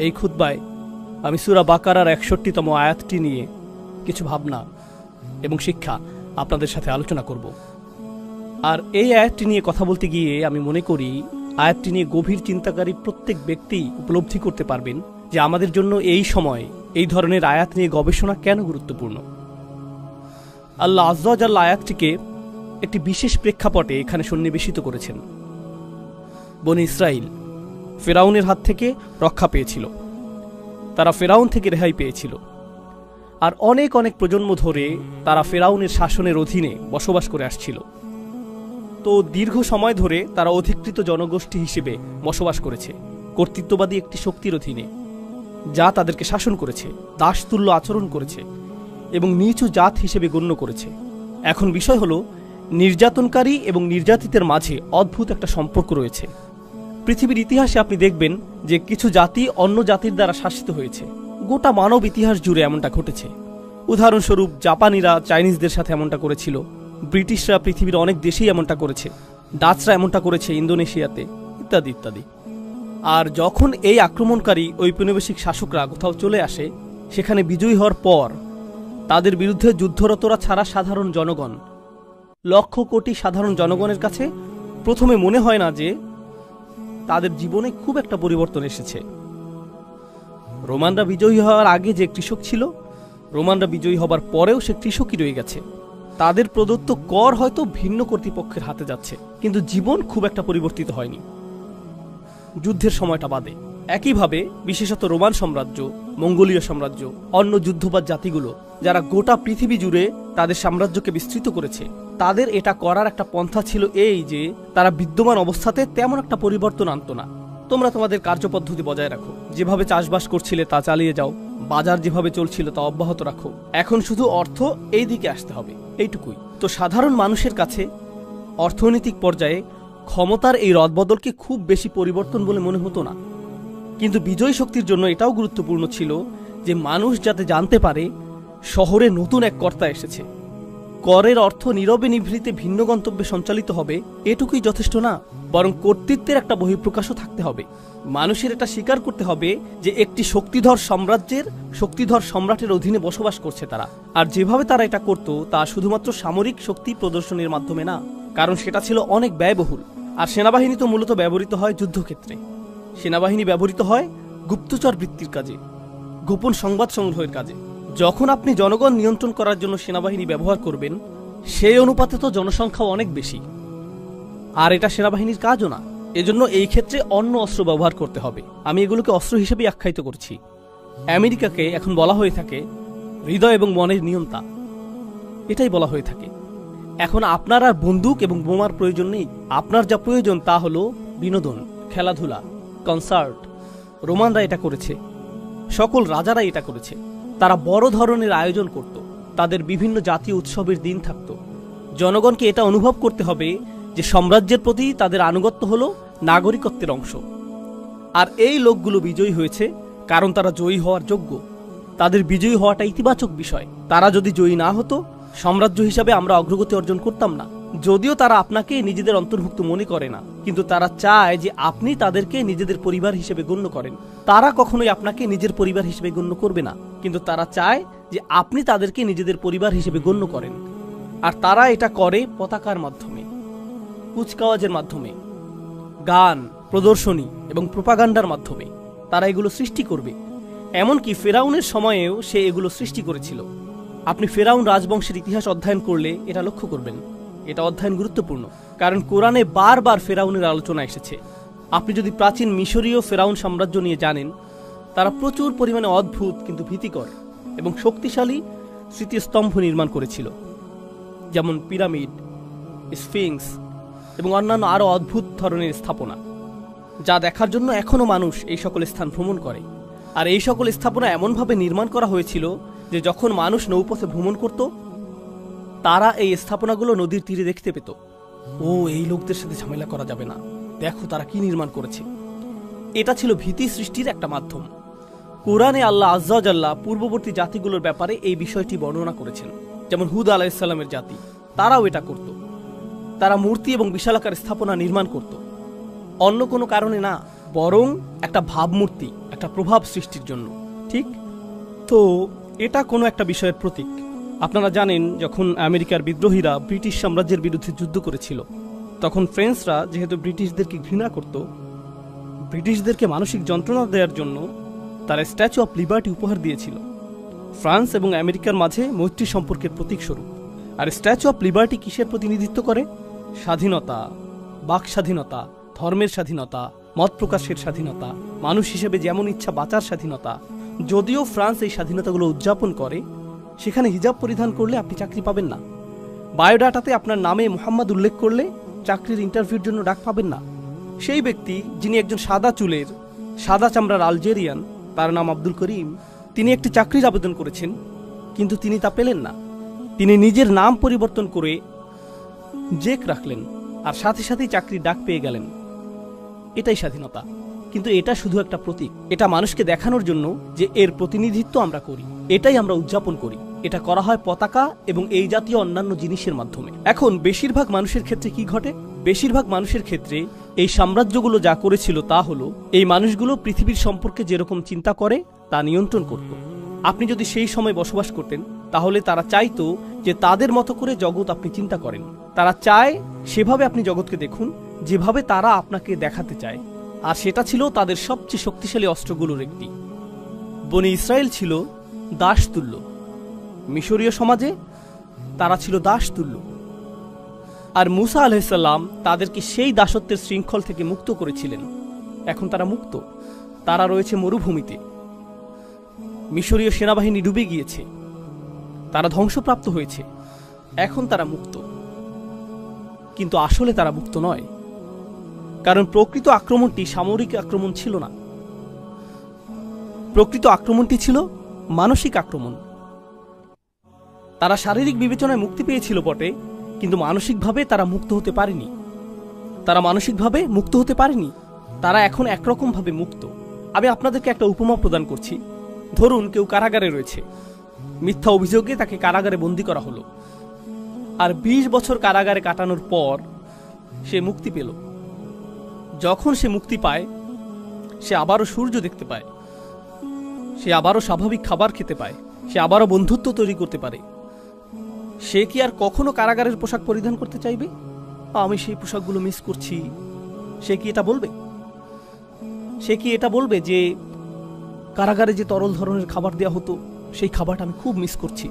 এই খুতবায় আমি সূরা বাকারার ৬১তম আয়াতটি নিয়ে কিছু ভাবনা এবং শিক্ষা আপনাদের সাথে আলোচনা করব। আর এই আয়াতটি নিয়ে কথা বলতে গিয়ে আমি মনে করি আয়াতটি নিয়ে গভীর চিন্তাকারী প্রত্যেক ব্যক্তি উপলব্ধি করতে পারবেন যে আমাদের জন্য এই সময় এই ধরনের আয়াত নিয়ে গবেষণা কেন গুরুত্বপূর্ণ। আল্লাহ আজ্জা ওয়া জাল্লা আয়াতটিকে একটি বিশেষ প্রেক্ষাপটে এখানে সন্নিবেশিত করেছেন। বনী ইসরাইল ফেরাউনের হাত থেকে রক্ষা পেয়েছিল, তারা ফেরাউন থেকে রেহাই পেয়েছিল, আর অনেক অনেক প্রজন্ম ধরে তারা ফেরাউনের শাসনের অধীনে বসবাস করে আসছিল। তো দীর্ঘ সময় ধরে তারা অধিকৃত জনগোষ্ঠী হিসেবে বসবাস করেছে কর্তৃত্ববাদী একটি শক্তির অধীনে, যা তাদেরকে শাসন করেছে, দাসতুল্য আচরণ করেছে এবং নিচু জাত হিসেবে গণ্য করেছে। এখন বিষয় হলো, নির্যাতনকারী এবং নির্যাতিতের মাঝে অদ্ভুত একটা সম্পর্ক রয়েছে। পৃথিবীর ইতিহাসে আপনি দেখবেন যে কিছু জাতি অন্য জাতির দ্বারা শাসিত হয়েছে। গোটা মানব ইতিহাস জুড়ে এমনটা ঘটেছে। উদাহরণস্বরূপ জাপানিরা চাইনিজদের সাথে এমনটা করেছিল, ব্রিটিশরা পৃথিবীর অনেক দেশেই এমনটা করেছে, ডাচরা এমনটা করেছে ইন্দোনেশিয়াতে, ইত্যাদি ইত্যাদি। আর যখন এই আক্রমণকারী ঔপনিবেশিক শাসকরা কোথাও চলে আসে, সেখানে বিজয়ী হওয়ার পর তাদের বিরুদ্ধে যুদ্ধরতরা ছাড়া সাধারণ জনগণ, লক্ষ কোটি সাধারণ জনগণের কাছে প্রথমে মনে হয় না যে তাদের জীবনে খুব একটা পরিবর্তন এসেছে। রোমানরা বিজয়ী হওয়ার আগে যে কৃষক ছিল, রোমানরা বিজয়ী হবার পরেও সে কৃষকই রয়ে গেছে। তাদের প্রদত্ত কর হয়তো ভিন্ন কর্তৃপক্ষের হাতে যাচ্ছে, কিন্তু জীবন খুব একটা পরিবর্তিত হয়নি যুদ্ধের সময়টা বাদে। একইভাবে বিশেষত রোমান সাম্রাজ্য, মঙ্গোলীয় সাম্রাজ্য, অন্য যুদ্ধবাদ জাতিগুলো যারা গোটা পৃথিবী জুড়ে তাদের সাম্রাজ্যকে বিস্তৃত করেছে, তাদের এটা করার একটা পন্থা ছিল এই যে তারা বিদ্যমান অবস্থাতে তেমন একটা পরিবর্তন আনত না। তোমরা তোমাদের কার্যপদ্ধতি বজায় রাখো, যেভাবে চাষবাস করছিলে তা চালিয়ে যাও, বাজার যেভাবে চলছিল তা অব্যাহত রাখো, এখন শুধু অর্থ এই দিকে আসতে হবে, এইটুকুই। তো সাধারণ মানুষের কাছে অর্থনৈতিক পর্যায়ে ক্ষমতার এই রদবদলকে খুব বেশি পরিবর্তন বলে মনে হতো না। কিন্তু বিজয়ী শক্তির জন্য এটাও গুরুত্বপূর্ণ ছিল যে মানুষ যাতে জানতে পারে শহরে নতুন এক কর্তা এসেছে। করের অর্থ নীরবে নিভৃতে ভিন্ন গন্তব্যে সঞ্চালিত হবে এটুকুই যথেষ্ট না, বরং কর্তৃত্বের একটা বহিঃপ্রকাশও থাকতে হবে। মানুষের এটা স্বীকার করতে হবে যে একটি শক্তিধর সাম্রাজ্যের শক্তিধর সম্রাটের অধীনে বসবাস করছে তারা। আর যেভাবে তারা এটা করত তা শুধুমাত্র সামরিক শক্তি প্রদর্শনের মাধ্যমে না, কারণ সেটা ছিল অনেক ব্যয়বহুল। আর সেনাবাহিনী তো মূলত ব্যবহৃত হয় যুদ্ধক্ষেত্রে। সেনাবাহিনী ব্যবহৃত হয় গুপ্তচর বৃত্তির কাজে, গোপন সংবাদ সংগ্রহের কাজে। যখন আপনি জনগণ নিয়ন্ত্রণ করার জন্য সেনাবাহিনী ব্যবহার করবেন, সেই অনুপাতে তো জনসংখ্যাও অনেক বেশি, আর এটা সেনাবাহিনীর কাজও না। এজন্য এই ক্ষেত্রে অন্য অস্ত্র ব্যবহার করতে হবে। আমি এগুলোকে অস্ত্র হিসেবেই আখ্যায়িত করছি। আমেরিকাকে এখন বলা হয়ে থাকে হৃদয় এবং মনের নিয়ন্তা, এটাই বলা হয়ে থাকে। এখন আপনার আর বন্দুক এবং বোমার প্রয়োজন নেই। আপনার যা প্রয়োজন তা হলো বিনোদন, খেলাধুলা, কনসার্ট। রোমানরা এটা করেছে, সকল রাজারা এটা করেছে। তারা বড় ধরনের আয়োজন করত, তাদের বিভিন্ন জাতীয় উৎসবের দিন থাকত। জনগণকে এটা অনুভব করতে হবে যে সাম্রাজ্যের প্রতি তাদের আনুগত্য হলো নাগরিকত্বের অংশ। আর এই লোকগুলো বিজয়ী হয়েছে কারণ তারা জয়ী হওয়ার যোগ্য। তাদের বিজয়ী হওয়াটা ইতিবাচক বিষয়। তারা যদি জয়ী না হতো, সাম্রাজ্য হিসাবে আমরা অগ্রগতি অর্জন করতাম না। যদিও তারা আপনাকে নিজেদের অন্তর্ভুক্ত মনে করে না, কিন্তু তারা চায় যে আপনি তাদেরকে নিজেদের পরিবার হিসেবে গণ্য করেন। তারা কখনোই আপনাকে নিজের পরিবার হিসেবে গণ্য করবে না, কিন্তু তারা চায় যে আপনি তাদেরকে নিজেদের পরিবার হিসেবে গণ্য করেন। আর তারা এটা করে পতাকার মাধ্যমে, কুচকাওয়াজের মাধ্যমে, গান, প্রদর্শনী এবং প্রোপাগান্ডার মাধ্যমে। তারা এগুলো সৃষ্টি করবে। এমনকি ফেরাউনের সময়েও সে এগুলো সৃষ্টি করেছিল। আপনি ফেরাউন রাজবংশের ইতিহাস অধ্যয়ন করলে এটা লক্ষ্য করবেন। এটা অধ্যয়ন গুরুত্বপূর্ণ, কারণ কোরআনে বারবার ফেরাউনের আলোচনা এসেছে। আপনি যদি প্রাচীন মিশরীয় ফেরাউন সাম্রাজ্য নিয়ে জানেন, তারা প্রচুর পরিমাণে অদ্ভুত কিন্তু ভীতিকর এবং শক্তিশালী স্মৃতিস্তম্ভ নির্মাণ করেছিল, যেমন পিরামিড, স্ফিংস এবং অন্যান্য আরও অদ্ভুত ধরনের স্থাপনা, যা দেখার জন্য এখনও মানুষ এই সকল স্থান ভ্রমণ করে। আর এই সকল স্থাপনা এমনভাবে নির্মাণ করা হয়েছিল যে যখন মানুষ নৌপথে ভ্রমণ করত, তারা এই স্থাপনাগুলো নদীর তীরে দেখতে পেত। ও, এই লোকদের সাথে ঝামেলা করা যাবে না, দেখো তারা কি নির্মাণ করেছে। এটা ছিল ভীতি সৃষ্টির একটা মাধ্যম। কোরআনে আল্লাহ আজ্জা ওয়া জাল্লা পূর্ববর্তী জাতিগুলোর ব্যাপারে এই বিষয়টি বর্ণনা করেছেন। যেমন হুদ আলাইহিস সালামের জাতি, তারাও এটা করত। তারা মূর্তি এবং বিশালাকার স্থাপনা নির্মাণ করত, অন্য কোনো কারণে না, বরং একটা ভাবমূর্তি, একটা প্রভাব সৃষ্টির জন্য। ঠিক তো এটা কোনো একটা বিষয়ের প্রতীক। আপনারা জানেন, যখন আমেরিকার বিদ্রোহীরা ব্রিটিশ সাম্রাজ্যের বিরুদ্ধে যুদ্ধ করেছিল, তখন ফ্রেঞ্চরা যেহেতু ব্রিটিশদেরকে ঘৃণা করত, ব্রিটিশদেরকে মানসিক যন্ত্রণা দেওয়ার জন্য তারা স্ট্যাচু অফ লিবার্টি উপহার দিয়েছিল, ফ্রান্স এবং আমেরিকার মাঝে মৈত্রী সম্পর্কের প্রতীক স্বরূপ। আর স্ট্যাচু অফ লিবার্টি কিসের প্রতিনিধিত্ব করে? স্বাধীনতা, বাক স্বাধীনতা, ধর্মের স্বাধীনতা, মত প্রকাশের স্বাধীনতা, মানুষ হিসেবে যেমন ইচ্ছা বাঁচার স্বাধীনতা। যদিও ফ্রান্স এই স্বাধীনতাগুলো উদযাপন করে, সেখানে হিজাব পরিধান করলে আপনি চাকরি পাবেন না। বায়োডাটাতে আপনার নামে মুহাম্মদ উল্লেখ করলে চাকরির ইন্টারভিউর জন্য ডাক পাবেন না। সেই ব্যক্তি যিনি একজন সাদা চুলের, সাদা চামড়ার আলজেরিয়ান, তার নাম আব্দুল করিম, তিনি একটি চাকরির আবেদন করেছেন, কিন্তু তিনি তা পেলেন না। তিনি নিজের নাম পরিবর্তন করে জেক রাখলেন, আর সাথে সাথেই চাকরির ডাক পেয়ে গেলেন। এটাই স্বাধীনতা। কিন্তু এটা শুধু একটা প্রতীক। এটা মানুষকে দেখানোর জন্য যে এর প্রতিনিধিত্ব আমরা করি, এটাই আমরা উদযাপন করি। এটা করা হয় পতাকা এবং এই জাতীয় অন্যান্য জিনিসের মাধ্যমে। এখন বেশিরভাগ মানুষের ক্ষেত্রে কি ঘটে? বেশিরভাগ মানুষের ক্ষেত্রে এই সাম্রাজ্যগুলো যা করেছিল তা হলো, এই মানুষগুলো পৃথিবীর সম্পর্কে যেরকম চিন্তা করে তা নিয়ন্ত্রণ করত। আপনি যদি সেই সময় বসবাস করতেন, তাহলে তারা চাইতো যে তাদের মতো করে জগৎ আপনি চিন্তা করেন। তারা চায় সেভাবে আপনি জগৎকে দেখুন, যেভাবে তারা আপনাকে দেখাতে চায়। আর সেটা ছিল তাদের সবচেয়ে শক্তিশালী অস্ত্রগুলোর একটি। বনি ইসরায়েল ছিল দাসতুল্য। মিশরীয় সমাজে তারা ছিল দাসতুল্য। আর মুসা আলাইহিসসালাম তাদেরকে সেই দাসত্বের শৃঙ্খল থেকে মুক্ত করেছিলেন। এখন তারা মুক্ত। তারা রয়েছে মরুভূমিতে। মিশরীয় সেনাবাহিনী ডুবে গিয়েছে, তারা ধ্বংসপ্রাপ্ত হয়েছে। এখন তারা মুক্ত, কিন্তু আসলে তারা মুক্ত নয়। কারণ প্রকৃত আক্রমণটি সামরিক আক্রমণ ছিল না, প্রকৃত আক্রমণটি ছিল মানসিক আক্রমণ। তারা শারীরিক বিবেচনায় মুক্তি পেয়েছিল বটে, কিন্তু মানসিকভাবে তারা মুক্ত হতে পারেনি। তারা মানসিকভাবে মুক্ত হতে পারেনি। তারা এখন একরকম ভাবে মুক্ত। আমি আপনাদেরকে একটা উপমা প্রদান করছি। ধরুন কেউ কারাগারে রয়েছে, মিথ্যা অভিযোগে তাকে কারাগারে বন্দী করা হলো, আর 20 বছর কারাগারে কাটানোর পর সে মুক্তি পেল। যখন সে মুক্তি পায়, সে আবারও সূর্য দেখতে পায়, সে আবারও স্বাভাবিক খাবার খেতে পায়, সে আবারও বন্ধুত্ব তৈরি করতে পারে। সে কি আর কখনো কারাগারের পোশাক পরিধান করতে চাইবে? আমি সেই পোশাকগুলো মিস করছি। সে কি এটা বলবে? সে কি এটা বলবে যে কারাগারে যে তরল ধরনের খাবার দেওয়া হতো, সেই খাবারটা আমি খুব মিস করছি।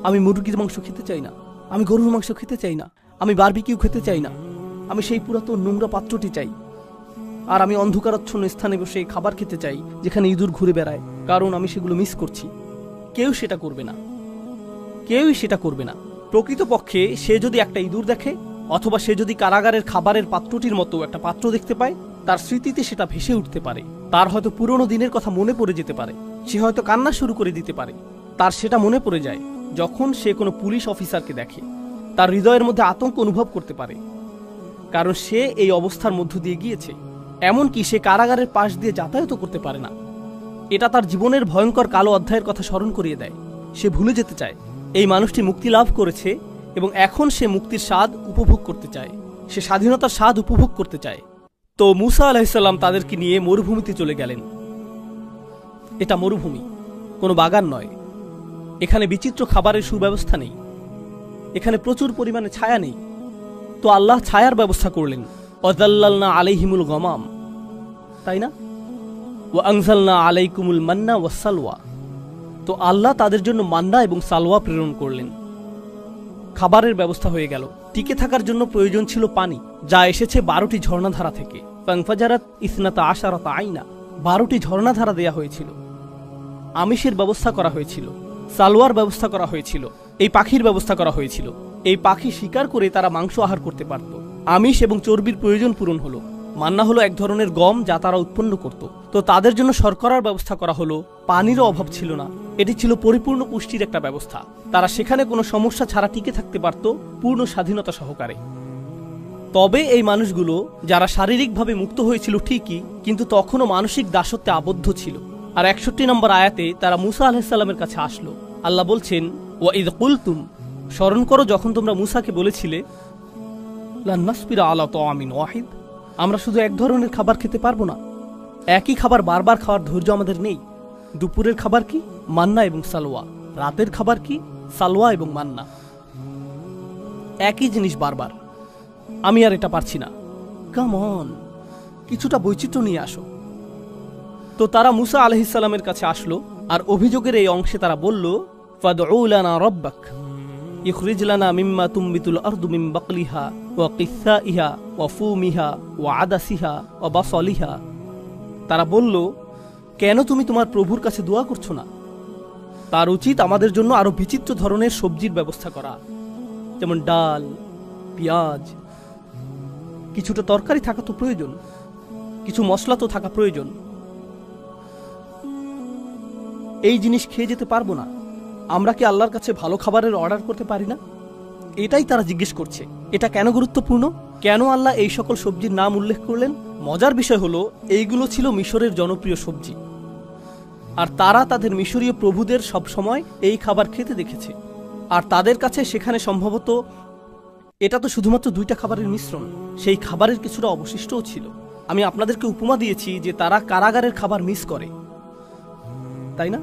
আমি মুরগির মাংস খেতে চাই না, আমি গরুর মাংস খেতে চাই না, আমি বারবিকিউ খেতে চাই না, আমি সেই পুরাতন নোংরা পাত্রটি চাই। আর আমি অন্ধকারাচ্ছন্ন স্থানে বসে খাবার খেতে চাই যেখানে ইঁদুর ঘুরে বেড়ায়, কারণ আমি সেগুলো মিস করছি। কেউ সেটা করবে না, কেউই সেটা করবে না। প্রকৃতপক্ষে সে যদি একটা ইঁদুর দেখে, অথবা সে যদি কারাগারের খাবারের পাত্রটির মতো একটা পাত্র দেখতে পায়, তার স্মৃতিতে সেটা ভেসে উঠতে পারে। তার হয়তো পুরনো দিনের কথা মনে পড়ে যেতে পারে। সে হয়তো কান্না শুরু করে দিতে পারে। তার সেটা মনে পড়ে যায় যখন সে কোনো পুলিশ অফিসারকে দেখে। তার হৃদয়ের মধ্যে আতঙ্ক অনুভব করতে পারে, কারণ সে এই অবস্থার মধ্য দিয়ে গিয়েছে। এমনকি সে কারাগারের পাশ দিয়ে যাতায়াতও করতে পারে না। এটা তার জীবনের ভয়ঙ্কর কালো অধ্যায়ের কথা স্মরণ করিয়ে দেয়। সে ভুলে যেতে চায় এই মানুষটি মুক্তি লাভ করেছে এবং এখন সে মুক্তির স্বাদ উপভোগ করতে চায়। সে স্বাধীনতার স্বাদ উপভোগ করতে চায়। তো মুসা আলাইহিসসালাম তাদেরকে নিয়ে মরুভূমিতে চলে গেলেন। এটা মরুভূমি, কোনো বাগান নয়। এখানে বিচিত্র খাবারের সুব্যবস্থা নেই, এখানে প্রচুর পরিমাণে ছায়া নেই। তো আল্লাহ ছায়ার ব্যবস্থা করলেন। ওয়াযাল্লালনা আলাইহিমুল গমাম, তাই না? ওয়া আনজালনা আলাইকুমুল মান্না ওয়াস সালওয়া। তো আল্লাহ তাদের জন্য মান্না এবং সালওয়া প্রেরণ করলেন। খাবারের ব্যবস্থা হয়ে গেল। টিকে থাকার জন্য প্রয়োজন ছিল পানি, যা এসেছে 12টি ঝর্ণাধারা থেকে। ফানফাজারাত ইসনাতা আশারাতা আইনা, 12টি ঝর্ণাধারা দেয়া হয়েছিল। আমিষের ব্যবস্থা করা হয়েছিল, সালওয়ার ব্যবস্থা করা হয়েছিল, এই পাখির ব্যবস্থা করা হয়েছিল। এই পাখি শিকার করে তারা মাংস আহার করতে পারত। আমিষ এবং চর্বির প্রয়োজন পূরণ হলো। মান্না হলো এক ধরনের গম যা তারা উৎপন্ন করত। তো তাদের জন্য শর্করার ব্যবস্থা করা হলো। পানিরও অভাব ছিল না। এটি ছিল পরিপূর্ণ পুষ্টির একটা ব্যবস্থা। তারা সেখানে কোনো সমস্যা ছাড়া টিকে থাকতে পারত পূর্ণ স্বাধীনতা সহকারে। তবে এই মানুষগুলো যারা শারীরিকভাবে মুক্ত হয়েছিল ঠিকই, কিন্তু তখনও মানসিক দাসত্বে আবদ্ধ ছিল। আর 61 নম্বর আয়াতে তারা মুসা আলাইহিস সালামের কাছে আসলো। আল্লাহ বলছেন, ওয়া ইয কুলতুম, স্মরণ করো যখন তোমরা মুসাকে বলেছিলে, লা নাসবিরা আলা তাআমিন ওয়াহিদ, আমরা শুধু এক ধরনের খাবার খেতে পারবো না, একই খাবার বারবার খাওয়ার ধৈর্য আমাদের নেই। দুপুরের খাবার কি? মান্না এবং সালোয়া। রাতের খাবার কি? সালোয়া এবং মান্না। একই জিনিস বারবার। আমি আর এটা পারছি না। কাম অন, কিছুটা বৈচিত্র্য নিয়ে আসো। তো তারা মুসা আলাইহিস সালামের কাছে আসলো, আর অভিযোগের এই অংশে তারা বলল, ফাদউ লানা রাব্বাক ইখরিজ লানা মিম্মা তুমবিতুল আরদু মিন বাকলিহা ওয়া কিসাইহা ওয়া ফুমিহা ওয়া আদাসিহা ওয়া বাসালিহা। তারা বলল, কেন তুমি তোমার প্রভুর কাছে দোয়া করছো না? তার উচিত আমাদের জন্য আরো বিচিত্র ধরনের সবজির ব্যবস্থা করা, যেমন ডাল, পেঁয়াজ, কিছুটা তরকারি থাকা তো প্রয়োজন, কিছু মশলা তো থাকা প্রয়োজন। এই জিনিস খেয়ে যেতে পারবো না। আমরা কি আল্লাহর কাছে ভালো খাবারের অর্ডার করতে পারি না? এটাই তারা জিজ্ঞেস করছে। এটা কেন গুরুত্বপূর্ণ? কেন আল্লাহ এই সকল সবজির নাম উল্লেখ করলেন? মজার বিষয় হলো, এইগুলো ছিল মিশরের জনপ্রিয় সবজি, আর তারা তাদের মিশরীয় প্রভুদের সব সময় এই খাবার খেতে দেখেছে। আর তাদের কাছে সেখানে সম্ভবত এটা তো শুধুমাত্র দুইটা খাবারের মিশ্রণ, সেই খাবারের কিছুটা অবশিষ্টও ছিল। আমি আপনাদেরকে উপমা দিয়েছি যে তারা কারাগারের খাবার মিস করে, তাই না?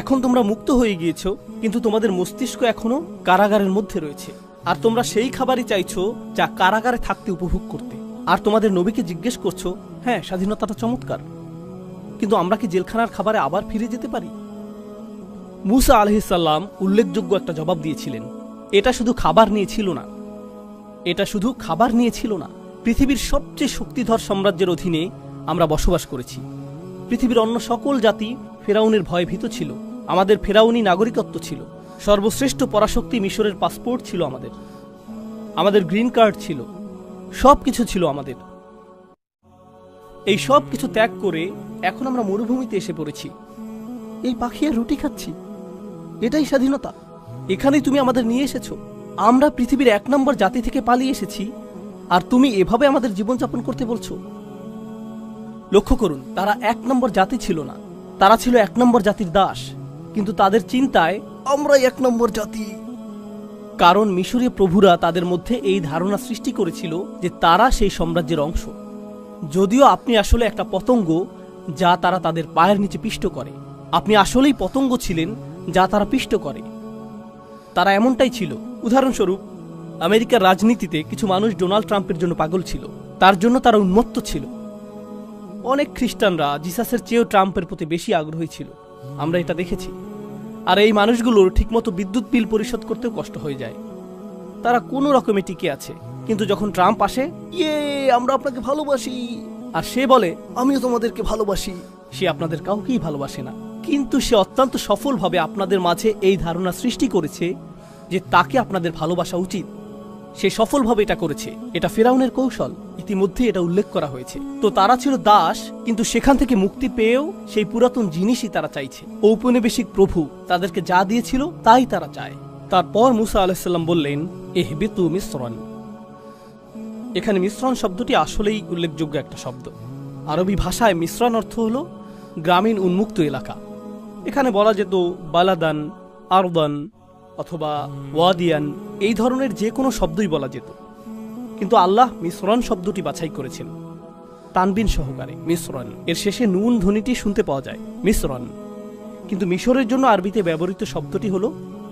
এখন তোমরা মুক্ত হয়ে গিয়েছো, কিন্তু তোমাদের মস্তিষ্ক এখনো কারাগারের মধ্যে রয়েছে, আর তোমরা সেই খাবারই চাইছো যা কারাগারে থাকতে উপভোগ করতে। আর তোমাদের নবীকে জিজ্ঞেস করছো, হ্যাঁ স্বাধীনতাটা চমৎকার, কিন্তু আমরা কি জেলখানার খাবারে আবার ফিরে যেতে পারি? মুসা আলাইহিস সালাম উল্লেখযোগ্য একটা জবাব দিয়েছিলেন। এটা শুধু খাবার নিয়ে ছিল না, এটা শুধু খাবার নিয়ে ছিল না। পৃথিবীর সবচেয়ে শক্তিধর সাম্রাজ্যের অধীনে আমরা বসবাস করেছি। পৃথিবীর অন্য সকল জাতি ফেরাউনের ভয়ে ভীত ছিল। আমাদের ফেরাউনি নাগরিকত্ব ছিল। সর্বশ্রেষ্ঠ পরাশক্তি মিশরের পাসপোর্ট ছিল আমাদের, আমাদের গ্রিন কার্ড ছিল, সব কিছু ছিল আমাদের। এই সব কিছু ত্যাগ করে এখন আমরা মরুভূমিতে এসে পড়েছি। এই পাখি আর রুটি খাচ্ছি, এটাই স্বাধীনতা? এখানেই তুমি আমাদের নিয়ে এসেছো। আমরা পৃথিবীর 1 নম্বর জাতি থেকে পালিয়ে এসেছি, আর তুমি এভাবে আমাদের জীবনযাপন করতে বলছো? লক্ষ্য করুন, তারা 1 নম্বর জাতি ছিল না, তারা ছিল 1 নম্বর জাতির দাস। কিন্তু তাদের চিন্তায় আমরাই 1 নম্বর জাতি। কারণ মিশরীয় প্রভুরা তাদের মধ্যে এই ধারণা সৃষ্টি করেছিল যে তারা সেই সাম্রাজ্যের অংশ, যদিও আপনি আসলে একটা পতঙ্গ যা তারা তাদের পায়ের নিচে পিষ্ট করে। আপনি আসলেই পতঙ্গ ছিলেন যা তারা পিষ্ট করে। তারা এমনটাই ছিল। উদাহরণস্বরূপ, আমেরিকার রাজনীতিতে কিছু মানুষ ডোনাল্ড ট্রাম্পের জন্য পাগল ছিল, তার জন্য তারা উন্মত্ত ছিল। অনেক খ্রিস্টানরা জিসাসের চেয়েও ট্রাম্পের প্রতি বেশি আগ্রহী ছিল, আমরা এটা দেখেছি। আর এই মানুষগুলোর ঠিকমতো বিদ্যুৎ বিল পরিশোধ করতেও কষ্ট হয়ে যায়। তারা কোনো রকমে টিকে আছে, কিন্তু যখন ট্রাম্প আসে, ইয়ে আমরা আপনাকে ভালোবাসি, আর সে বলে আমিও তোমাদেরকে ভালোবাসি, সে আপনাদের কাউকেই ভালোবাসে না। কিন্তু সে অত্যন্ত সফলভাবে আপনাদের মাঝে এই ধারণা সৃষ্টি করেছে যে তাকে আপনাদের ভালোবাসা উচিত। সে সফলভাবে এটা করেছে। এটা ফেরাউনের কৌশল, ইতিমধ্যে এটা উল্লেখ করা হয়েছে। তো তারা ছিল দাস, কিন্তু সেখান থেকে মুক্তি পেয়েও সেই পুরাতন জিনিসই তারা চাইছে। ঔপনিবেশিক প্রভু তাদেরকে যা দিয়েছিল তাই তারা চায়। তারপর মুসা আলাইহিস সালাম বললেন, ইহবিতু মিসরান। এখানে মিশ্রণ শব্দটি আসলেই উল্লেখযোগ্য একটা শব্দ। আরবি ভাষায় মিশ্রণ অর্থ হলো গ্রামীণ উন্মুক্ত এলাকা। এখানে বলা যেত বালাদান, আরদান অথবা ওয়াদিয়ান, এই ধরনের যে কোনো শব্দই বলা যেত, কিন্তু আল্লাহ মিশ্রণ শব্দটি বাছাই করেছেন তানবিন সহকারে। মিশ্রণ এর শেষে নুন ধ্বনিটি শুনতে পাওয়া যায়, মিশ্রণ। কিন্তু মিশরের জন্য আরবিতে ব্যবহৃত শব্দটি হলো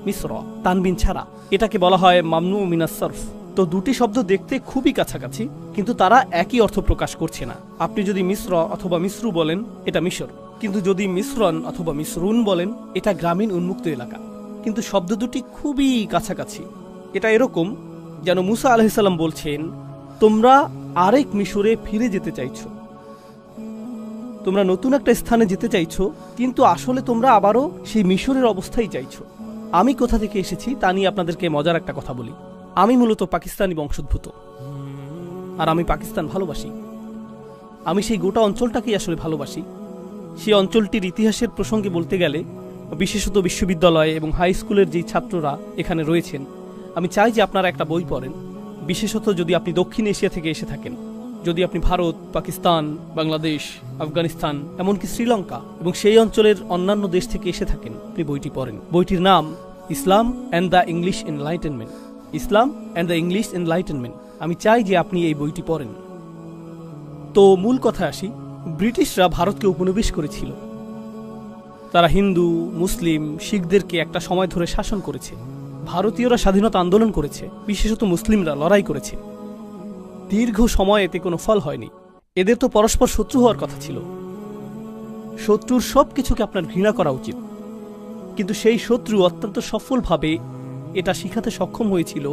মিশ্র, তানবিন ছাড়া। এটাকে বলা হয় মামনু মিনাস সরফ। তো দুটি শব্দ দেখতে খুবই কাছাকাছি, কিন্তু তারা একই অর্থ প্রকাশ করছে না। আপনি যদি মিশ্র অথবা মিশ্রু বলেন, এটা মিশর, কিন্তু যদি মিশ্রণ অথবা মিশ্রুন বলেন, এটা গ্রামীণ উন্মুক্ত এলাকা। কিন্তু শব্দ দুটি খুবই কাছাকাছি। এটা এরকম যেন মুসা আলাইহিস সালাম বলছেন, তোমরা আরেক মিশরে ফিরে যেতে চাইছো, তোমরা নতুন একটা স্থানে যেতে চাইছো, কিন্তু আসলে তোমরা আবারও সেই মিশরের অবস্থায় চাইছো। আমি কোথা থেকে এসেছি তা নিয়ে আপনাদেরকে মজার একটা কথা বলি। আমি মূলত পাকিস্তানি বংশোদ্ভূত, আর আমি পাকিস্তান ভালোবাসি। আমি সেই গোটা অঞ্চলটাকেই আসলে ভালোবাসি। সেই অঞ্চলটির ইতিহাসের প্রসঙ্গে বলতে গেলে, বিশেষত বিশ্ববিদ্যালয় এবং হাই স্কুলের যেই ছাত্ররা এখানে রয়েছেন, আমি চাই যে আপনারা একটা বই পড়েন, বিশেষত যদি আপনি দক্ষিণ এশিয়া থেকে এসে থাকেন। যদি আপনি ভারত, পাকিস্তান, বাংলাদেশ, আফগানিস্তান, এমনকি শ্রীলঙ্কা এবং সেই অঞ্চলের অন্যান্য দেশ থেকে এসে থাকেন, আপনি বইটি পড়েন। বইটির নাম Islam and the English enlightenment. Islam and the English enlightenment. আমি চাই যে আপনি এই বইটি পড়েন। তো মূল কথায় আসি, ব্রিটিশরা ভারতকে উপনিবেশ করেছিল। তারা হিন্দু, মুসলিম, শিখদেরকে একটা সময় ধরে শাসন করেছে। ভারতীয়রা স্বাধীনতা আন্দোলন করেছে, বিশেষত মুসলিমরা লড়াই করেছে। দীর্ঘ সময় এতে কোনো ফল হয়নি। এদের তো পরস্পর শত্রু হওয়ার কথা ছিল। শত্রুর সব কিছুকে আপনার ঘৃণা করা উচিত, কিন্তু সেই শত্রু অত্যন্ত সফলভাবে এটা শিখাতে সক্ষম হয়েছিল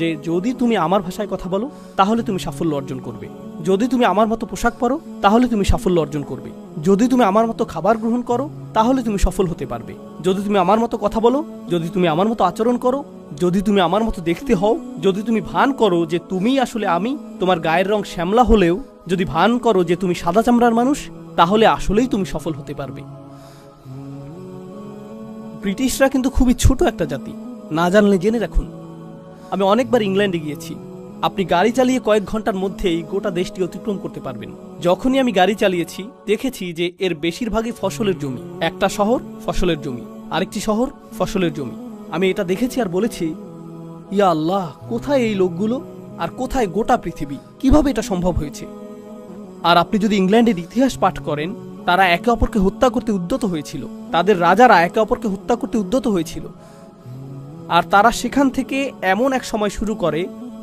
যে যদি তুমি আমার ভাষায় কথা বলো তাহলে তুমি সাফল্য অর্জন করবে, যদি তুমি আমার মতো পোশাক পরো তাহলে তুমি সাফল্য অর্জন করবে, যদি তুমি আমার মতো খাবার গ্রহণ করো তাহলে তুমি সফল হতে পারবে, যদি তুমি আমার মতো কথা বলো, যদি তুমি আমার মতো আচরণ করো, যদি তুমি আমার মতো দেখতে হও, যদি তুমি ভান করো যে তুমি আসলে আমি, তোমার গায়ের রং শ্যামলা হলেও যদি ভান করো যে তুমি সাদা চামড়ার মানুষ, তাহলে আসলেই তুমি সফল হতে পারবে। ব্রিটিশরা কিন্তু খুবই ছোট একটা জাতি, না জানলে জেনে রাখুন। আমি অনেকবার ইংল্যান্ডে গিয়েছি। আপনি গাড়ি চালিয়ে কয়েক ঘন্টার মধ্যেই গোটা দেশটি অতিক্রম করতে পারবেন। যখনই আমি গাড়ি চালিয়েছি দেখেছি যে এর বেশিরভাগই ফসলের জমি। একটা শহর ফসলের জমি, আরেকটি শহর ফসলের জমি। আমি এটা দেখেছি আর বলেছি, ইয়া আল্লাহ, কোথায় এই লোকগুলো আর কোথায় গোটা পৃথিবী, কিভাবে এটা সম্ভব হয়েছে? আর আপনি যদি ইংল্যান্ডের ইতিহাস পাঠ করেন, তারা একে অপরকে হত্যা করতে উদ্যত হয়েছিল, তাদের রাজারা একে অপরকে হত্যা করতে উদ্যত হয়েছিল। আর তারা সেখান থেকে এমন এক সময় শুরু করে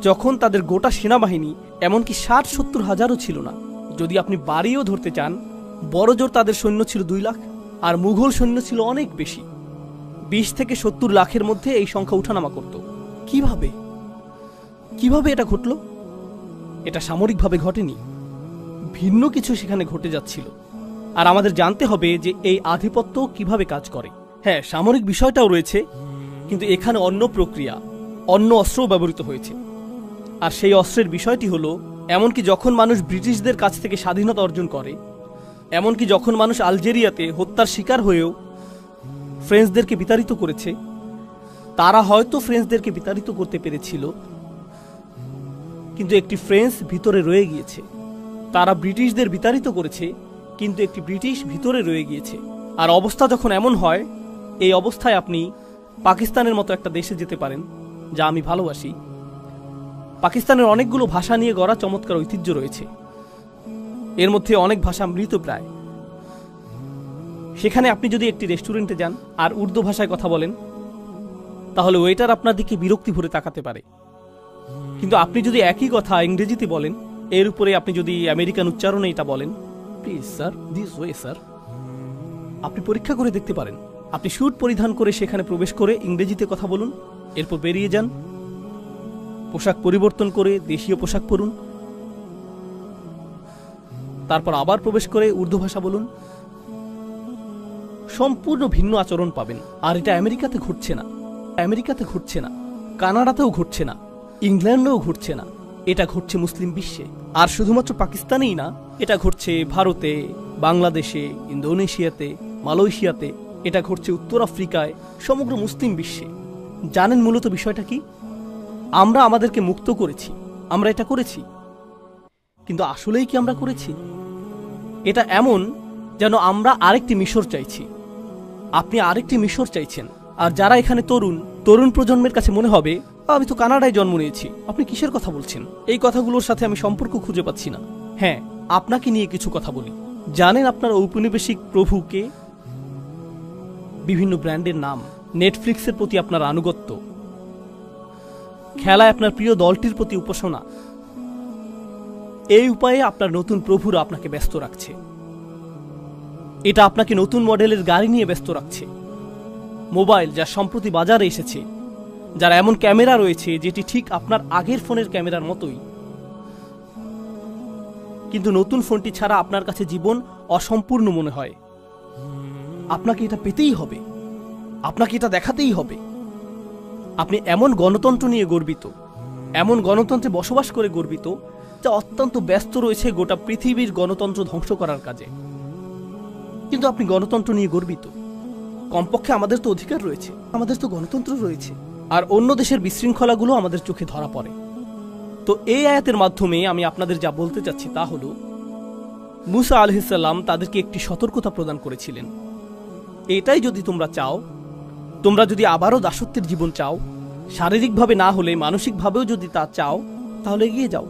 যখন তাদের গোটা সেনাবাহিনী এমনকি ৬০-৭০ হাজারও ছিল না। যদি আপনি বাড়িও ধরতে চান, বড় জোর তাদের সৈন্য ছিল ২ লাখ, আর মুঘল সৈন্য ছিল অনেক বেশি। ২০ থেকে ৭০ লাখের মধ্যে এই সংখ্যা উঠানামা করত। কিভাবে এটা ঘটল? এটা সামরিকভাবে ঘটেনি, ভিন্ন কিছু সেখানে ঘটে যাচ্ছিল। আর আমাদের জানতে হবে যে এই আধিপত্য কিভাবে কাজ করে। হ্যাঁ, সামরিক বিষয়টাও রয়েছে, কিন্তু এখানে অন্য প্রক্রিয়া, অন্য অস্ত্রও ব্যবহৃত হয়েছে। আর সেই অস্ত্রের বিষয়টি হলো, এমনকি যখন মানুষ ব্রিটিশদের কাছ থেকে স্বাধীনতা অর্জন করে, এমনকি যখন মানুষ আলজেরিয়াতে হত্যার শিকার হয়েও ফ্রেঞ্চদেরকে বিতাড়িত করেছে, তারা হয়তো ফ্রেঞ্চদেরকে বিতাড়িত করতে পেরেছিল, কিন্তু একটি ফ্রেঞ্চ ভিতরে রয়ে গিয়েছে। তারা ব্রিটিশদের বিতাড়িত করেছে, কিন্তু একটি ব্রিটিশ ভিতরে রয়ে গিয়েছে। আর অবস্থা যখন এমন হয়, এই অবস্থায় আপনি পাকিস্তানের মতো একটা দেশে যেতে পারেন, যা আমি ভালোবাসি। পাকিস্তানের অনেকগুলো ভাষা নিয়ে গড়া চমৎকার ঐতিহ্য রয়েছে। এর মধ্যে অনেক ভাষা মৃতপ্রায়। সেখানে আপনি যদি একটি রেস্টুরেন্টে যান আর উর্দু ভাষায় কথা বলেন, তাহলে ওয়েটার আপনার দিকে বিরক্তি ভরে তাকাতে পারে। কিন্তু আপনি যদি একই কথা ইংরেজিতে বলেন, এর উপরে আপনি যদি আমেরিকান উচ্চারণে এটা বলেন, please sir, this way sir, আপনি পরীক্ষা করে দেখতে পারেন। আপনি স্যুট পরিধান করে সেখানে প্রবেশ করে ইংরেজিতে কথা বলুন, এরপর বেরিয়ে যান, পোশাক পরিবর্তন করে দেশীয় পোশাক পরুন, তারপর আবার প্রবেশ করে উর্দু ভাষা বলুন, সম্পূর্ণ ভিন্ন আচরণ পাবেন। আর এটা আমেরিকাতে ঘটছে না, আমেরিকাতে ঘটছে না, কানাডাতেও ঘটছে না, ইংল্যান্ডেও ঘটছে না, এটা ঘটছে মুসলিম বিশ্বে। আর শুধুমাত্র পাকিস্তানেই না, এটা ঘটছে ভারতে, বাংলাদেশে, ইন্দোনেশিয়াতে, মালয়েশিয়াতে, এটা ঘটছে উত্তর আফ্রিকায়, সমগ্র মুসলিম বিশ্বে। জানেন মূলত বিষয়টা কি? আমরা আমাদেরকে মুক্ত করেছি, আমরা এটা করেছি, কিন্তু আসলেই কি আমরা করেছি? এটা এমন যেন আমরা আরেকটি মিশর চাইছি। আপনি আরেকটি মিশর চাইছেন। আর যারা এখানে তরুণ প্রজন্মের কাছে মনে হবে, আমি তো কানাডায় জন্ম নিয়েছি, আপনি কিসের কথা বলছেন? এই কথাগুলোর সাথে আমি সম্পর্ক খুঁজে পাচ্ছি না। হ্যাঁ, আপনাকে নিয়ে কিছু কথা বলি। জানেন আপনার ঔপনিবেশিক প্রভুকে? বিভিন্ন ব্র্যান্ডের নাম, নেটফ্লিক্সের প্রতি আপনার আনুগত্য, খেলায় আপনার প্রিয় দলটির প্রতি উপাসনা, এই উপায়ে আপনার নতুন প্রভুরা আপনাকে ব্যস্ত রাখছে। এটা আপনাকে নতুন মডেলের গাড়ি নিয়ে ব্যস্ত রাখছে, মোবাইল যা সম্প্রতি বাজারে এসেছে, যার এমন ক্যামেরা রয়েছে যেটি ঠিক আপনার আগের ফোনের ক্যামেরার মতোই, কিন্তু নতুন ফোনটি ছাড়া আপনার কাছে জীবন অসম্পূর্ণ মনে হয়। আপনাকে এটা পেতেই হবে, আপনাকে এটা দেখাতেই হবে। আপনি এমন গণতন্ত্র নিয়ে গর্বিত, এমন গণতন্ত্রে বসবাস করে গর্বিত, যা অত্যন্ত ব্যস্ত রয়েছে গোটা পৃথিবীর গণতন্ত্র ধ্বংস করার কাজে। কিন্তু আপনি গণতন্ত্র নিয়ে গর্বিত। কমপক্ষে আমাদের তো অধিকার রয়েছে, আমাদের তো গণতন্ত্র রয়েছে। আর অন্য দেশের বিশৃঙ্খলাগুলো আমাদের চোখে ধরা পড়ে। তো এই আয়াতের মাধ্যমে আমি আপনাদের যা বলতে চাচ্ছি তা হলো, মুসা আলাইহিস সালাম তাদেরকে একটি সতর্কতা প্রদান করেছিলেন। এটাই যদি তোমরা চাও, তোমরা যদি আবারও দাসত্বের জীবন চাও, শারীরিকভাবে না হলে মানসিকভাবেও যদি তা চাও, তাহলে এগিয়ে যাও।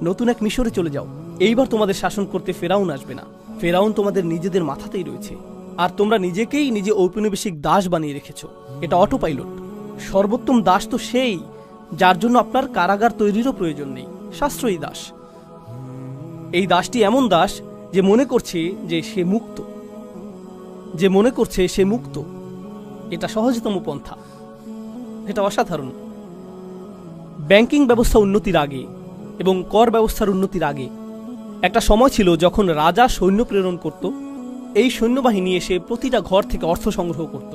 নতুন এক মিশরে চলে যাও। এইবার তোমাদের শাসন করতে ফেরাউন আসবে না। ফেরাউন তোমাদের নিজেদের মাথাতেই রয়েছে, আর তোমরা নিজেকেই নিজে ঔপনিবেশিক দাস বানিয়ে রেখেছ। এটা অটো পাইলট। সর্বোত্তম দাস তো সেই যার জন্য আপনার কারাগার তৈরিরও প্রয়োজন নেই, সাশ্রয়ী দাস। এই দাসটি এমন দাস যে মনে করছে যে সে মুক্ত, এটা সহজতম পন্থা। এটা অসাধারণ। ব্যাংকিং ব্যবস্থা উন্নতির আগে এবং কর ব্যবস্থার উন্নতির আগে একটা সময় ছিল যখন রাজা সৈন্য প্রেরণ করত। এই সৈন্যবাহিনী এসে প্রতিটা ঘর থেকে অর্থ সংগ্রহ করত।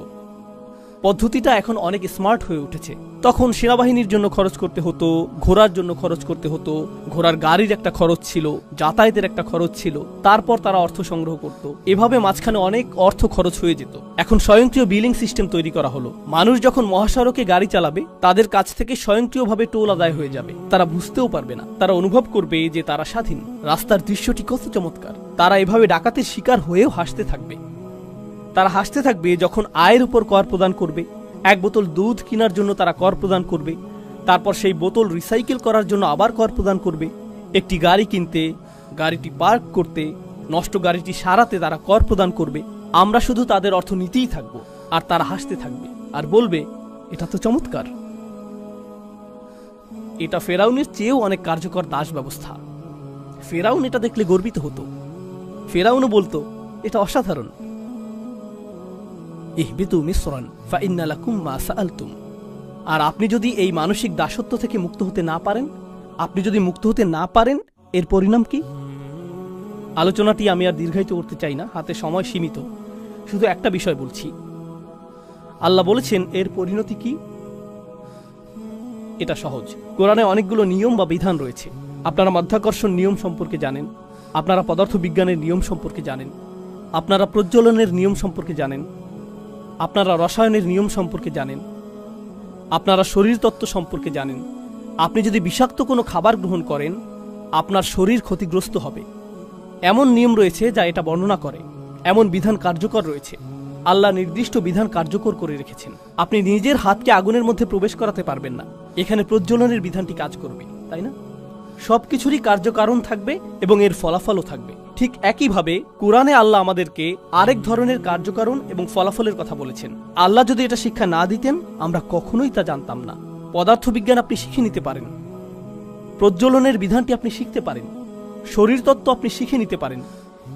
পদ্ধতিটা এখন অনেক স্মার্ট হয়ে উঠেছে। তখন সেনাবাহিনীর জন্য খরচ করতে হতো, ঘোড়ার জন্য খরচ করতে হতো, ঘোড়ার গাড়ির একটা খরচ ছিল, যাতায়াতের একটা খরচ ছিল, তারপর তারা অর্থ সংগ্রহ করত। এভাবে মাঝখানে অনেক অর্থ খরচ হয়ে যেত। এখন স্বয়ংক্রিয় বিলিং সিস্টেম তৈরি করা হলো। মানুষ যখন মহাসড়কে গাড়ি চালাবে, তাদের কাছ থেকে স্বয়ংক্রিয়ভাবে টোল আদায় হয়ে যাবে। তারা বুঝতেও পারবে না, তারা অনুভব করবে যে তারা স্বাধীন। রাস্তার দৃশ্যটি কত চমৎকার। তারা এভাবে ডাকাতের শিকার হয়েও হাসতে থাকবে। তারা হাসতে থাকবে যখন আয়ের উপর কর প্রদান করবে। এক বোতল দুধ কেনার জন্য তারা কর প্রদান করবে, তারপর সেই বোতল রিসাইকেল করার জন্য আবার কর প্রদান করবে। একটি গাড়ি কিনতে, গাড়িটি পার্ক করতে, নষ্ট গাড়িটি সারাতে তারা কর প্রদান করবে। আমরা শুধু তাদের অর্থ নিতেই থাকবো, আর তারা হাসতে থাকবে আর বলবে, এটা তো চমৎকার। এটা ফেরাউনের চেয়েও অনেক কার্যকর দাস ব্যবস্থা। ফেরাউন এটা দেখলে গর্বিত হতো। ফেরাউনও বলতো, এটা অসাধারণ। ইহবিতু মিসরান ফাইন্না লাকুম মা সাআলতুম। আর আপনি যদি এই মানসিক দাসত্ব থেকে মুক্ত হতে না পারেন, এর পরিণাম কি? আলোচনাটি আমি আর দীর্ঘায়িত করতে চাই না, হাতে সময় সীমিত। শুধু একটা বিষয় বলছি। আল্লাহ বলেছেন এর পরিণতি কি? এটা সহজ। কোরআনে অনেকগুলো নিয়ম বা বিধান রয়েছে। আপনারা মাধ্যাকর্ষণ নিয়ম সম্পর্কে জানেন, আপনারা পদার্থবিজ্ঞানের নিয়ম সম্পর্কে জানেন, আপনারা প্রজ্বলনের নিয়ম সম্পর্কে জানেন, আপনারা রসায়নের নিয়ম সম্পর্কে জানেন, আপনারা শরীরতত্ত্ব সম্পর্কে জানেন। আপনি যদি বিষাক্ত কোনো খাবার গ্রহণ করেন, আপনার শরীর ক্ষতিগ্রস্ত হবে। এমন নিয়ম রয়েছে যা এটা বর্ণনা করে। এমন বিধান কার্যকর রয়েছে। আল্লাহ নির্দিষ্ট বিধান কার্যকর করে রেখেছেন। আপনি নিজের হাতকে আগুনের মধ্যে প্রবেশ করাতে পারবেন না। এখানে প্রজ্বলনের বিধানটি কাজ করবে, তাই না? সবকিছুরই কার্যকারণ থাকবে এবং এর ফলাফলও থাকবে। ঠিক একইভাবে কোরআনে আল্লাহ আমাদেরকে আরেক ধরনের কার্যকারণ এবং ফলাফলের কথা বলেছেন। আল্লাহ যদি এটা শিক্ষা না দিতেন, আমরা কখনোই তা জানতাম না। পদার্থবিজ্ঞান আপনি শিখে নিতে পারেন, প্রজ্বলনের বিধানটি আপনি শিখতে পারেন, শরীরতত্ত্ব আপনি শিখে নিতে পারেন,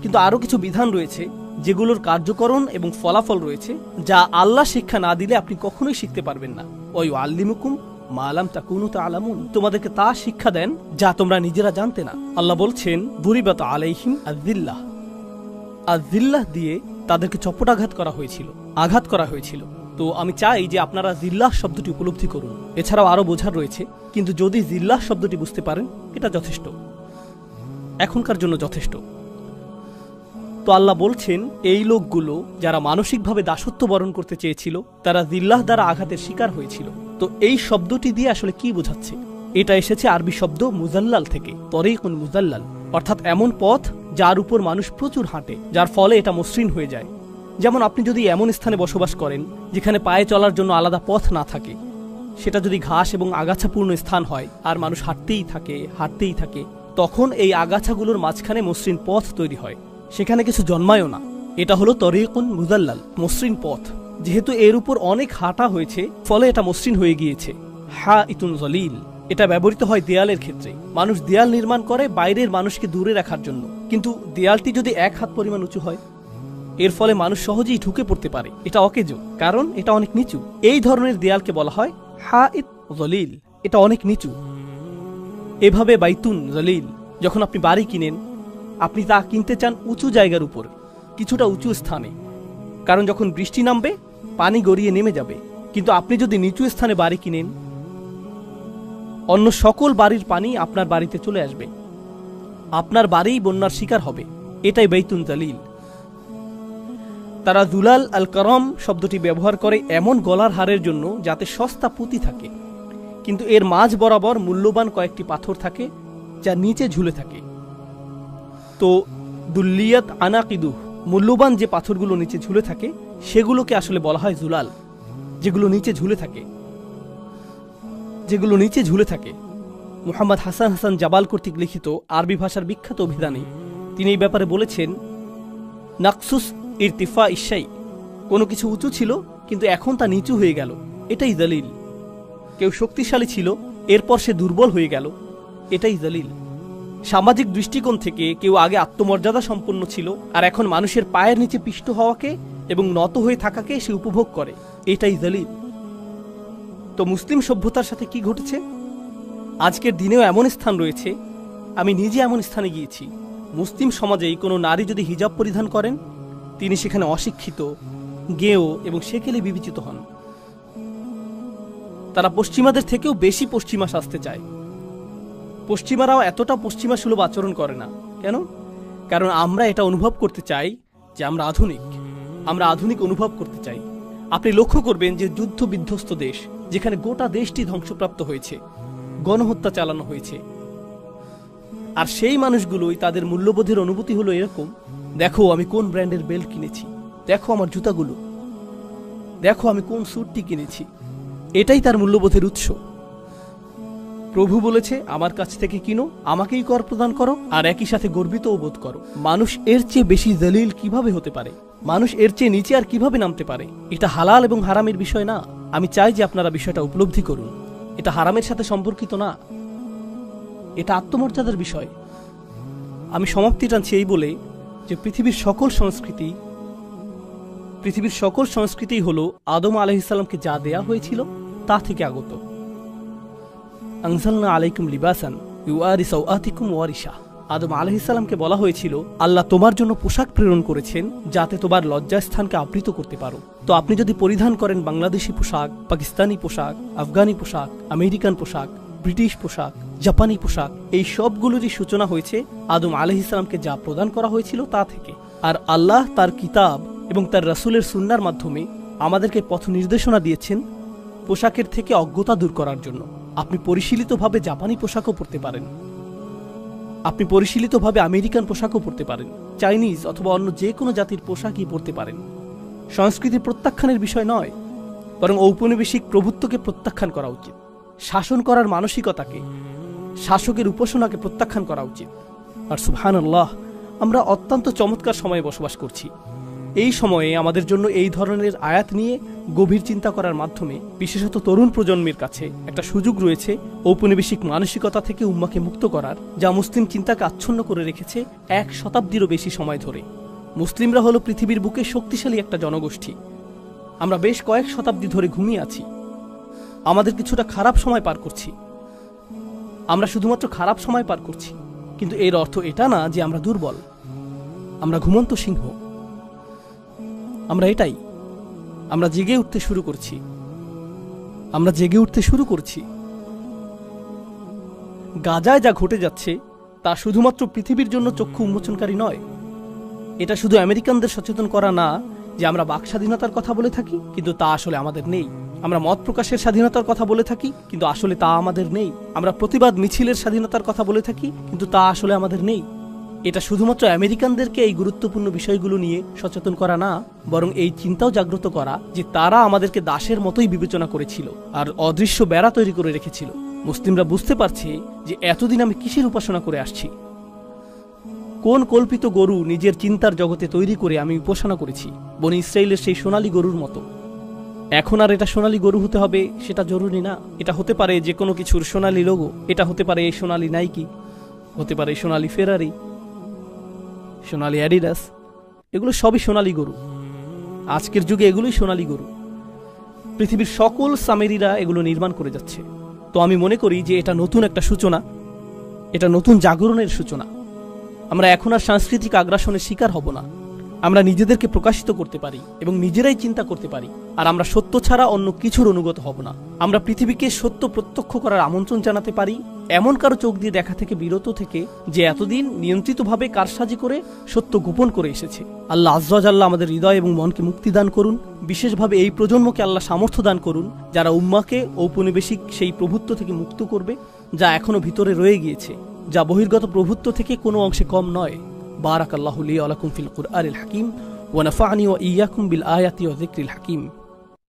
কিন্তু আরও কিছু বিধান রয়েছে যেগুলোর কার্যকরণ এবং ফলাফল রয়েছে, যা আল্লাহ শিক্ষা না দিলে আপনি কখনোই শিখতে পারবেন না। ওই আল্লিমুকুম মা লাম তাকুনু তা'লামুন। তোমাদেরকে তা শিক্ষা দেন যা তোমরা নিজেরা জানতে না। আল্লাহ বলছেন, দুরিবাত আলাইহিম আযিল্লাহ। আযিল্লাহ দিয়ে তাদেরকে চপটাঘাত করা হয়েছিল। তো আমি চাই যে আপনারা জিল্লাহ শব্দটি উপলব্ধি করুন। এছাড়াও আরো বোঝার রয়েছে, কিন্তু যদি জিল্লাহ শব্দটি বুঝতে পারেন, এটা যথেষ্ট, এখনকার জন্য যথেষ্ট। তো আল্লাহ বলছেন, এই লোকগুলো যারা মানসিকভাবে দাসত্ব বরণ করতে চেয়েছিল, তারা জিল্লাহ দ্বারা আঘাতের শিকার হয়েছিল। তো এই শব্দটি দিয়ে আসলে কি বোঝাচ্ছে? এটা এসেছে আরবি শব্দ মুজাল্লাল থেকে, তরিকুন মুজাল্লাল, অর্থাৎ এমন পথ যার উপর মানুষ প্রচুর হাঁটে, যার ফলে এটা মসৃণ হয়ে যায়। যেমন আপনি যদি এমন স্থানে বসবাস করেন যেখানে পায়ে চলার জন্য আলাদা পথ না থাকে, সেটা যদি ঘাস এবং আগাছাপূর্ণ স্থান হয় আর মানুষ হাঁটতেই থাকে, তখন এই আগাছাগুলোর মাঝখানে মসৃণ পথ তৈরি হয়, সেখানে কিছু জন্মায়ও না। এটা হলো তরিকুন মুজাল্লাল, মসৃণ পথ। যেহেতু এর উপর অনেক হাঁটা হয়েছে, ফলে এটা মসৃণ হয়ে গিয়েছে। হাইতুন জলিল, এটা ব্যবহৃত হয় দেয়ালের ক্ষেত্রে। মানুষ দেয়াল নির্মাণ করে বাইরের মানুষকে দূরে রাখার জন্য, কিন্তু দেয়ালটি যদি 1 হাত পরিমাণ উঁচু হয়, এর ফলে মানুষ সহজেই ঢুকে পড়তে পারে। এটা অকেজো, কারণ এটা অনেক নিচু। এই ধরনের দেয়ালকে বলা হয় হাইত জলিল, এটা অনেক নিচু। এভাবে বাইতুন জলিল, যখন আপনি বাড়ি কিনেন, আপনি তা কিনতে চান উঁচু জায়গার উপর, কিছুটা উঁচু স্থানে, কারণ যখন বৃষ্টি নামবে পানি গড়িয়ে নেমে যাবে। কিন্তু আপনি যদি নিচু স্থানে বাড়ি কিনেন, অন্য সকল বাড়ির পানি আপনার বাড়িতে চলে আসবে, আপনার বাড়িই বন্যার শিকার হবে। এটাই বাইতুন জলিল। তারা জুলাল আল করম শব্দটি ব্যবহার করে এমন গলার হারের জন্য যাতে সস্তা পুঁতি থাকে, কিন্তু এর মাঝ বরাবর মূল্যবান কয়েকটি পাথর থাকে যা নিচে ঝুলে থাকে। তো দুল্লিয়াত আনাকিদু, মূল্যবান যে পাথরগুলো নিচে ঝুলে থাকে সেগুলোকে আসলে বলা হয় জুলাল, যেগুলো নিচে ঝুলে থাকে। মুহাম্মদ হাসান হাসান জাবাল কর্তৃক লিখিত আরবি ভাষার বিখ্যাত অভিধানে তিনি এই ব্যাপারে বলেছেন, নাকসুস ইরতিফা ইশাই, কোনো কিছু উঁচু ছিল কিন্তু এখন তা নিচু হয়ে গেল, এটাই দলিল। কেউ শক্তিশালী ছিল, এরপর সে দুর্বল হয়ে গেল, এটাই দলিল। সামাজিক দৃষ্টিকোণ থেকে কেউ আগে আত্মমর্যাদা সম্পন্ন ছিল, আর এখন মানুষের পায়ের নিচে পিষ্ট হওয়াকে এবং নত হয়ে থাকাকে সে উপভোগ করে, এটাই দলিল। তো মুসলিম সভ্যতার সাথে কি ঘটেছে? আজকের দিনেও এমন স্থান রয়েছে, আমি নিজে এমন স্থানে গিয়েছি, মুসলিম সমাজেই কোনো নারী যদি হিজাব পরিধান করেন, তিনি সেখানে অশিক্ষিত, গেয় এবং সেকেলে বিবেচিত হন। তারা পশ্চিমাদের থেকেও বেশি পশ্চিমা সাজতে চায়। পশ্চিমারাও এতটা পশ্চিমা সুলভ আচরণ করে না। কেন? কারণ আমরা এটা অনুভব করতে চাই যে আমরা আধুনিক অনুভব করতে চাই। আপনি লক্ষ্য করবেন যে যুদ্ধ বিধ্বস্ত দেশ, যেখানে গোটা দেশটি ধ্বংসপ্রাপ্ত হয়েছে, গণহত্যা চালানো হয়েছে, আর সেই মানুষগুলোই তাদের মূল্যবোধের অনুভূতি হলো এরকম, দেখো আমি কোন ব্র্যান্ডের বেল্ট কিনেছি, দেখো আমার জুতাগুলো, দেখো আমি কোন স্যুটটি কিনেছি, এটাই তার মূল্যবোধের উৎস। প্রভু বলেছে, আমার কাছ থেকে কিনো, আমাকেই কর প্রদান করো, আর একই সাথে গর্বিতও বোধ করো। মানুষ এর চেয়ে বেশি দলিল কিভাবে হতে পারে? মানুষ এর চেয়ে নিচে আর কিভাবে নামতে পারে? এটা হালাল এবং হারামের বিষয় না। আমি চাই যে আপনারা বিষয়টা উপলব্ধি করুন। এটা হারামের সাথে সম্পর্কিত না, এটা আত্মমর্যাদার বিষয়। আমি সমাপ্তি টানছি এই বলে যে পৃথিবীর সকল সংস্কৃতি হলো আদম আলাইহিস সালামকে যা দেয়া হয়েছিল তা থেকে আগত। আনজালনা আলাইকুম লিবাসান ইউআরি সাওআতিকুম ওয়ারিশা। আদম আলাইহিস সালামকে বলা হয়েছিল, আল্লাহ তোমার জন্য পোশাক প্রেরণ করেছেন যাতে তোমার লজ্জাস্থানকে আবৃত করতে পারো। তো আপনি যদি পরিধান করেন বাংলাদেশি পোশাক, পাকিস্তানি পোশাক, আফগানি পোশাক, আমেরিকান পোশাক, ব্রিটিশ পোশাক, জাপানি পোশাক, এই সবগুলোরই সূচনা হয়েছে আদম আলাইহিস সালামকে যা প্রদান করা হয়েছিল তা থেকে। আর আল্লাহ তার কিতাব এবং তার রাসূলের সুন্নাহর মাধ্যমে আমাদেরকে পথ নির্দেশনা দিয়েছেন পোশাকের থেকে অজ্ঞতা দূর করার জন্য। আপনি পরিশীলিতভাবে জাপানি পোশাকও পরতে পারেন, আপনি পরিশীলিতভাবে আমেরিকান পোশাকও পরতে পারেন, চাইনিজ অথবা অন্য যে কোনো জাতির পোশাকই পরতে পারেন। সংস্কৃতি প্রত্যাখ্যানের বিষয় নয়, বরং ঔপনিবেশিক প্রভুত্বকে প্রত্যাখ্যান করা উচিত। শাসন করার মানসিকতাকে, শাসকের উপাসনাকে প্রত্যাখ্যান করা উচিত। আর সুবহানাল্লাহ, আমরা অত্যন্ত চমৎকার সময়ে বসবাস করছি। এই সময়ে আমাদের জন্য এই ধরনের আয়াত নিয়ে গভীর চিন্তা করার মাধ্যমে বিশেষত তরুণ প্রজন্মের কাছে একটা সুযোগ রয়েছে ঔপনিবেশিক মানসিকতা থেকে উম্মাকে মুক্ত করার, যা মুসলিম চিন্তাকে আচ্ছন্ন করে রেখেছে 1 শতাব্দীরও বেশি সময় ধরে। মুসলিমরা হলো পৃথিবীর বুকে শক্তিশালী একটা জনগোষ্ঠী। আমরা বেশ কয়েক শতাব্দী ধরে ঘুমিয়ে আছি। আমাদের কিছুটা খারাপ সময় পার করছি, আমরা শুধুমাত্র খারাপ সময় পার করছি, কিন্তু এর অর্থ এটা না যে আমরা দুর্বল, আমরা ঘুমন্ত সিংহ। আমরা জেগে উঠতে শুরু করছি। গাজায় যা ঘটে যাচ্ছে তা শুধুমাত্র পৃথিবীর জন্য চক্ষু উন্মোচনকারী নয়। এটা শুধু আমেরিকানদের সচেতন করা না যে আমরা বাক স্বাধীনতার কথা বলে থাকি কিন্তু তা আসলে আমাদের নেই। আমরা মত প্রকাশের স্বাধীনতার কথা বলে থাকি কিন্তু আসলে তা আমাদের নেই। আমরা প্রতিবাদ মিছিলের স্বাধীনতার কথা বলে থাকি কিন্তু তা আসলে আমাদের নেই। এটা শুধুমাত্র আমেরিকানদেরকে এই গুরুত্বপূর্ণ বিষয়গুলো নিয়ে সচেতন করা না, বরং এই চিন্তাও জাগ্রত করা যে তারা আমাদেরকে দাসের মতোই বিবেচনা করেছিল আর অদৃশ্য বেড়া তৈরি করে রেখেছিল। মুসলিমরা বুঝতে পারছে যে এতদিন আমি কিসের উপাসনা করে আসছি, কোন কল্পিত গরু নিজের চিন্তার জগতে তৈরি করে আমি উপাসনা করেছি, বনি ইসরাইলের সেই সোনালী গরুর মতো। এখন আর এটা সোনালী গরু হতে হবে সেটা জরুরি না। এটা হতে পারে যে কোনো কিছুর সোনালী লোগো, এটা হতে পারে এই সোনালী নাইকি, হতে পারে সোনালী ফেরারি, সোনালী অ্যাডিডাস, এগুলো সবই সোনালী গরু। আজকের যুগে এগুলোই সোনালী গরু। পৃথিবীর সকল সামেরিরা এগুলো নির্মাণ করে যাচ্ছে। তো আমি মনে করি যে এটা নতুন একটা সূচনা, এটা নতুন জাগরণের সূচনা। আমরা এখন আর সাংস্কৃতিক আগ্রাসনের শিকার হব না। আমরা নিজেদেরকে প্রকাশিত করতে পারি এবং নিজেরাই চিন্তা করতে পারি, আর আমরা সত্য ছাড়া অন্য কিছুর অনুগত হব না। আমরা পৃথিবীকে সত্য প্রত্যক্ষ করার আমন্ত্রণ জানাতে পারি, এমন কারো চোখ দিয়ে দেখা থেকে বিরত থেকে যে এতদিন নিয়ন্ত্রিতভাবে কারসাজি করে সত্য গোপন করে এসেছে। আল্লাহ আজ্জা ওয়া জাল্লা আমাদের হৃদয় এবং মনকে মুক্তি দান করুন। বিশেষভাবে এই প্রজন্মকে আল্লাহ সামর্থ্য দান করুন যারা উম্মাকে ঔপনিবেশিক সেই প্রভুত্ব থেকে মুক্ত করবে যা এখনো ভিতরে রয়ে গিয়েছে, যা বহির্গত প্রভুত্ব থেকে কোনো অংশে কম নয়। বারাকাল্লাহু লি ওয়া লাকুম ফিল কুরআনিল হাকিম ওয়া নাফা'নি ওয়া ইয়্যাকুম বিল আয়াতি ওয়া যিকরিল হাকিম।